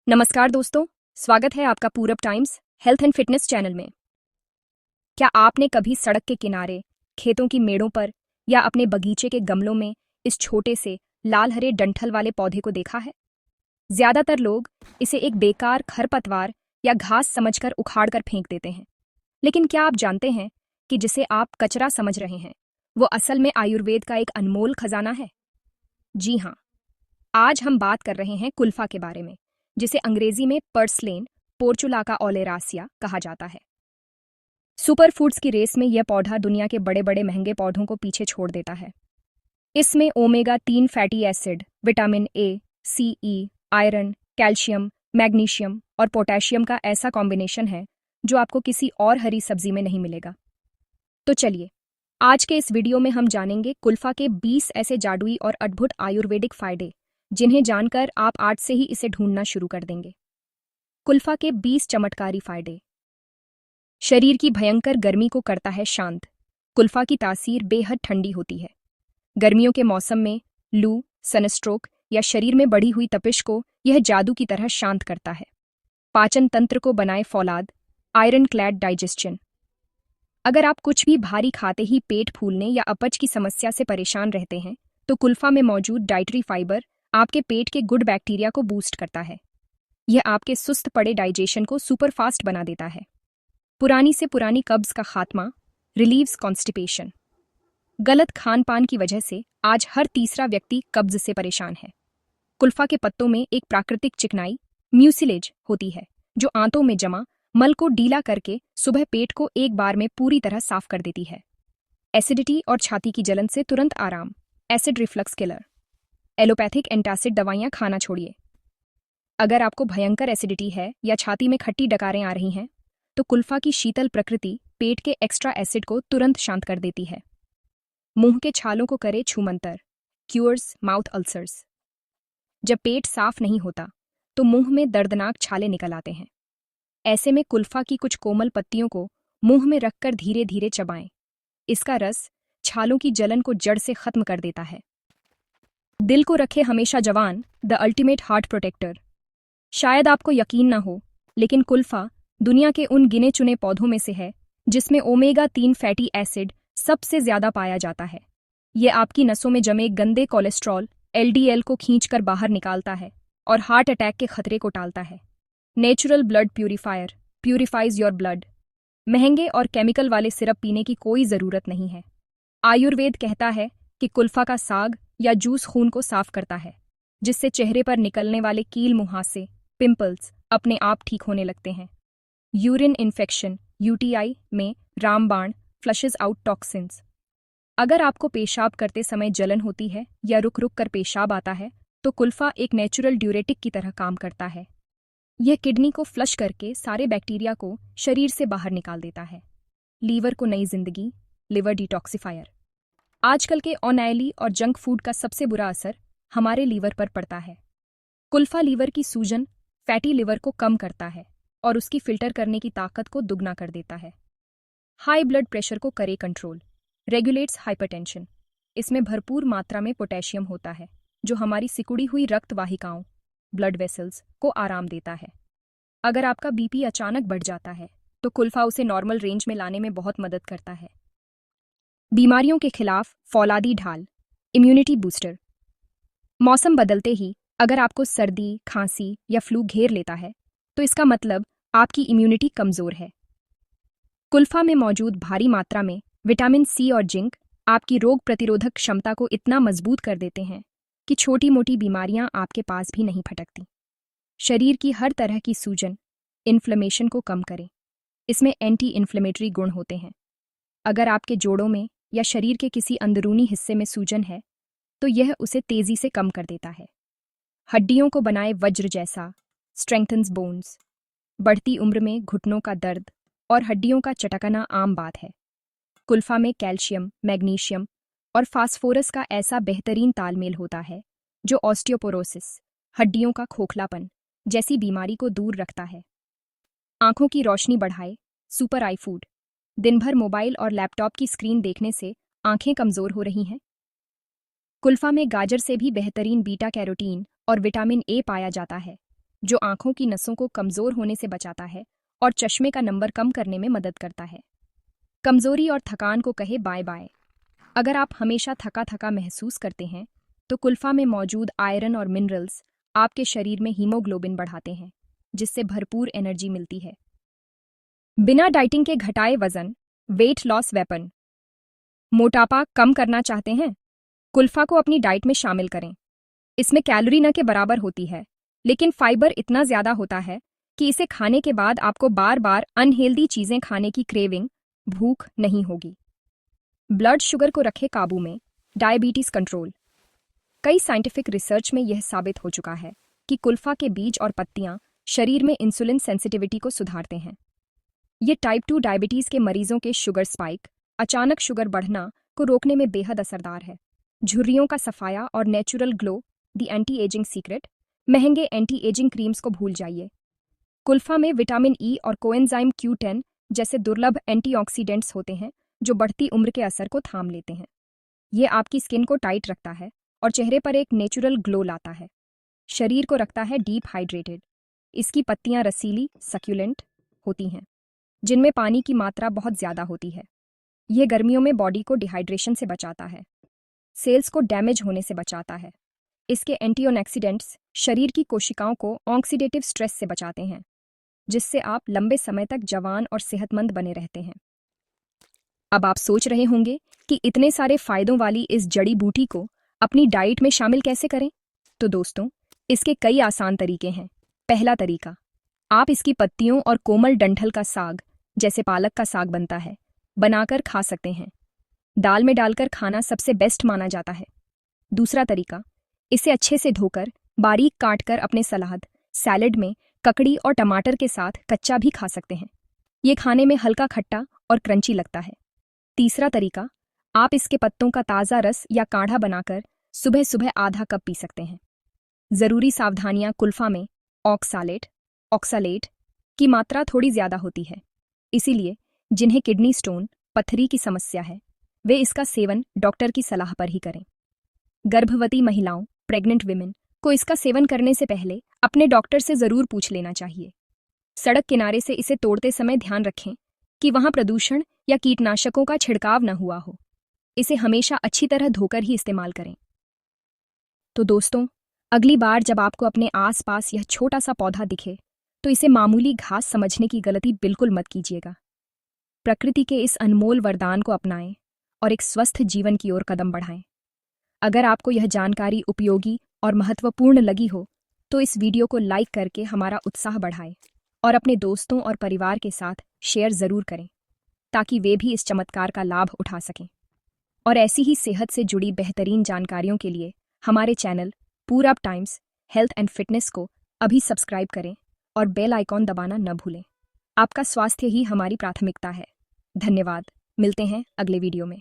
नमस्कार दोस्तों, स्वागत है आपका पूरब times health and fitness channel में। क्या आपने कभी सड़क के किनारे, खेतों की मेड़ों पर या अपने बगीचे के गमलों में इस छोटे से लाल हरे डंठल वाले पौधे को देखा है? ज्यादातर लोग इसे एक बेकार खरपतवार या घास समझकर उखाड़ कर फेंक देते हैं, लेकिन क्या आप जानते हैं कि जिसे आप कचरा समझ रहे हैं वो असल में आयुर्वेद का एक अनमोल खजाना है? जी हाँ, आज हम बात कर रहे हैं कुल्फा के बारे में, जिसे अंग्रेजी में पर्सलेन पोर्चुलाका ओलेरासिया कहा जाता है। सुपर फूड्स की रेस में यह पौधा दुनिया के बड़े बड़े महंगे पौधों को पीछे छोड़ देता है। इसमें omega 3 fatty acid, vitamin A, C, E, iron, calcium, magnesium और पोटेशियम का ऐसा कॉम्बिनेशन है जो आपको किसी और हरी सब्जी में नहीं मिलेगा। तो चलिए, आज के इस वीडियो में हम जानेंगे कुल्फा के 20 ऐसे जादुई और अद्भुत आयुर्वेदिक फायदे, जिन्हें जानकर आप आज से ही इसे ढूंढना शुरू कर देंगे। कुल्फा के 20 चमत्कारी फायदे। शरीर की भयंकर गर्मी को करता है शांत। कुल्फा की तासीर बेहद ठंडी होती है। गर्मियों के मौसम में लू, सनस्ट्रोक या शरीर में बढ़ी हुई तपिश को यह जादू की तरह शांत करता है। पाचन तंत्र को बनाए फौलाद, आयरन क्लैड डाइजेशन। अगर आप कुछ भी भारी खाते ही पेट फूलने या अपच की समस्या से परेशान रहते हैं, तो कुल्फा में मौजूद डाइटरी फाइबर आपके पेट के गुड बैक्टीरिया को बूस्ट करता है। यह आपके सुस्त पड़े डाइजेशन को सुपरफास्ट बना देता है। पुरानी से पुरानी कब्ज का खात्मा, रिलीव्स कॉन्स्टिपेशन। गलत खान पान की वजह से आज हर तीसरा व्यक्ति कब्ज से परेशान है। कुल्फा के पत्तों में एक प्राकृतिक चिकनाई, म्यूसिलेज होती है, जो आंतों में जमा मल को ढीला करके सुबह पेट को एक बार में पूरी तरह साफ कर देती है। एसिडिटी और छाती की जलन से तुरंत आराम। Acid reflux killer. Allopathic antacid दवाइयां खाना छोड़िए। अगर आपको भयंकर एसिडिटी है या छाती में खट्टी डकारें आ रही हैं, तो कुल्फा की शीतल प्रकृति पेट के एक्स्ट्रा एसिड को तुरंत शांत कर देती है। मुंह के छालों को करे छूमंतर। Cures mouth ulcers. जब पेट साफ नहीं होता तो मुंह में दर्दनाक छाले निकल आते हैं। ऐसे में कुल्फा की कुछ कोमल पत्तियों को मुंह में रखकर धीरे धीरे चबाएं। इसका रस छालों की जलन को जड़ से खत्म कर देता है। दिल को रखे हमेशा जवान, द अल्टीमेट हार्ट प्रोटेक्टर। शायद आपको यकीन ना हो, लेकिन कुल्फा दुनिया के उन गिने चुने पौधों में से है जिसमें ओमेगा 3 फैटी एसिड सबसे ज्यादा पाया जाता है। यह आपकी नसों में जमे गंदे कोलेस्ट्रॉल LDL को खींचकर बाहर निकालता है और हार्ट अटैक के खतरे को टालता है। Natural blood purifier purifies your blood. महंगे और केमिकल वाले सिरप पीने की कोई जरूरत नहीं है। आयुर्वेद कहता है कि कुल्फा का साग या जूस खून को साफ करता है, जिससे चेहरे पर निकलने वाले कील मुहासे, पिंपल्स अपने आप ठीक होने लगते हैं। यूरिन इन्फेक्शन UTI में रामबाण फ्लशेज आउट टॉक्सिन्स। अगर आपको पेशाब करते समय जलन होती है या रुक रुक कर पेशाब आता है, तो कुल्फा एक नेचुरल ड्यूरेटिक की तरह काम करता है। यह किडनी को फ्लश करके सारे बैक्टीरिया को शरीर से बाहर निकाल देता है। लीवर को नई जिंदगी, लिवर डिटॉक्सिफायर। आजकल के ऑयली और जंक फूड का सबसे बुरा असर हमारे लीवर पर पड़ता है। कुल्फा लीवर की सूजन, फैटी लिवर को कम करता है और उसकी फिल्टर करने की ताकत को दुगना कर देता है। हाई ब्लड प्रेशर को करे कंट्रोल, रेगुलेट्स हाइपरटेंशन। इसमें भरपूर मात्रा में पोटेशियम होता है, जो हमारी सिकुड़ी हुई रक्त वाहिकाओं, ब्लड वेसल्स को आराम देता है। अगर आपका BP अचानक बढ़ जाता है, तो कुल्फा उसे नॉर्मल रेंज में लाने में बहुत मदद करता है। बीमारियों के खिलाफ फौलादी ढाल, इम्यूनिटी बूस्टर। मौसम बदलते ही अगर आपको सर्दी, खांसी या फ्लू घेर लेता है, तो इसका मतलब आपकी इम्यूनिटी कमजोर है। कुल्फा में मौजूद भारी मात्रा में विटामिन C और जिंक आपकी रोग प्रतिरोधक क्षमता को इतना मजबूत कर देते हैं कि छोटी मोटी बीमारियां आपके पास भी नहीं फटकती। शरीर की हर तरह की सूजन, इन्फ्लेमेशन को कम करें। इसमें एंटी इन्फ्लेमेटरी गुण होते हैं। अगर आपके जोड़ों में या शरीर के किसी अंदरूनी हिस्से में सूजन है, तो यह उसे तेजी से कम कर देता है। हड्डियों को बनाए वज्र जैसा, स्ट्रेंथन्स बोन्स। बढ़ती उम्र में घुटनों का दर्द और हड्डियों का चटकना आम बात है। कुल्फा में कैल्शियम, मैग्नीशियम और फास्फोरस का ऐसा बेहतरीन तालमेल होता है जो ऑस्टियोपोरोसिस, हड्डियों का खोखलापन जैसी बीमारी को दूर रखता है। आंखों की रोशनी बढ़ाए, सुपर आई फूड। दिन भर मोबाइल और लैपटॉप की स्क्रीन देखने से आंखें कमजोर हो रही हैं? कुल्फा में गाजर से भी बेहतरीन बीटा कैरोटीन और विटामिन A पाया जाता है, जो आंखों की नसों को कमजोर होने से बचाता है और चश्मे का नंबर कम करने में मदद करता है। कमजोरी और थकान को कहे बाय बाय। अगर आप हमेशा थका थका महसूस करते हैं तो कुल्फा में मौजूद आयरन और मिनरल्स आपके शरीर में हीमोग्लोबिन बढ़ाते हैं, जिससे भरपूर एनर्जी मिलती है। बिना डाइटिंग के घटाए वजन, वेट लॉस वेपन। मोटापा कम करना चाहते हैं? कुल्फा को अपनी डाइट में शामिल करें। इसमें कैलोरी न के बराबर होती है, लेकिन फाइबर इतना ज्यादा होता है कि इसे खाने के बाद आपको बार बार अनहेल्दी चीजें खाने की क्रेविंग, भूख नहीं होगी। ब्लड शुगर को रखे काबू में। Diabetes control. कई साइंटिफिक रिसर्च में यह साबित हो चुका है कि कुल्फा के बीज और पत्तियां शरीर में इंसुलिन सेंसिटिविटी को सुधारते हैं। ये टाइप 2 डायबिटीज के मरीजों के शुगर स्पाइक, अचानक शुगर बढ़ना को रोकने में बेहद असरदार है। झुर्रियों का सफाया और natural glow, the anti ageing secret. महंगे एंटी एजिंग क्रीम्स को भूल जाइए। कुल्फा में विटामिन ई और कोएंजाइम Q10 जैसे दुर्लभ एंटीऑक्सीडेंट्स होते हैं जो बढ़ती उम्र के असर को थाम लेते हैं। ये आपकी स्किन को टाइट रखता है और चेहरे पर एक नेचुरल ग्लो लाता है। शरीर को रखता है डीप हाइड्रेटेड। इसकी पत्तियां रसीली, सक्यूलेंट होती हैं, जिनमें पानी की मात्रा बहुत ज्यादा होती है। यह गर्मियों में बॉडी को डिहाइड्रेशन से बचाता है, सेल्स को डैमेज होने से बचाता है। इसके एंटीऑक्सीडेंट्स शरीर की कोशिकाओं को ऑक्सीडेटिव स्ट्रेस से बचाते हैं, जिससे आप लंबे समय तक जवान और सेहतमंद बने रहते हैं। अब आप सोच रहे होंगे कि इतने सारे फायदों वाली इस जड़ी बूटी को अपनी डाइट में शामिल कैसे करें? तो दोस्तों, इसके कई आसान तरीके हैं। पहला तरीका, आप इसकी पत्तियों और कोमल डंठल का साग, जैसे पालक का साग बनता है, बनाकर खा सकते हैं। दाल में डालकर खाना सबसे बेस्ट माना जाता है। दूसरा तरीका, इसे अच्छे से धोकर बारीक काटकर अपने सलाद, सैलेड में ककड़ी और टमाटर के साथ कच्चा भी खा सकते हैं। ये खाने में हल्का खट्टा और क्रंची लगता है। तीसरा तरीका, आप इसके पत्तों का ताज़ा रस या काढ़ा बनाकर सुबह सुबह आधा कप पी सकते हैं। जरूरी सावधानियां, कुल्फा में ऑक्सालेट की मात्रा थोड़ी ज्यादा होती है, इसीलिए जिन्हें किडनी स्टोन, पथरी की समस्या है, वे इसका सेवन डॉक्टर की सलाह पर ही करें। गर्भवती महिलाओं, प्रेग्नेंट विमेन को इसका सेवन करने से पहले अपने डॉक्टर से जरूर पूछ लेना चाहिए। सड़क किनारे से इसे तोड़ते समय ध्यान रखें कि वहां प्रदूषण या कीटनाशकों का छिड़काव न हुआ हो। इसे हमेशा अच्छी तरह धोकर ही इस्तेमाल करें। तो दोस्तों, अगली बार जब आपको अपने आसपास यह छोटा सा पौधा दिखे तो इसे मामूली घास समझने की गलती बिल्कुल मत कीजिएगा। प्रकृति के इस अनमोल वरदान को अपनाएं और एक स्वस्थ जीवन की ओर कदम बढ़ाएं। अगर आपको यह जानकारी उपयोगी और महत्वपूर्ण लगी हो तो इस वीडियो को लाइक करके हमारा उत्साह बढ़ाएं और अपने दोस्तों और परिवार के साथ शेयर जरूर करें, ताकि वे भी इस चमत्कार का लाभ उठा सकें। और ऐसी ही सेहत से जुड़ी बेहतरीन जानकारियों के लिए हमारे चैनल पूरब टाइम्स हेल्थ एंड फिटनेस को अभी सब्सक्राइब करें और बेल आइकॉन दबाना न भूलें। आपका स्वास्थ्य ही हमारी प्राथमिकता है। धन्यवाद। मिलते हैं अगले वीडियो में।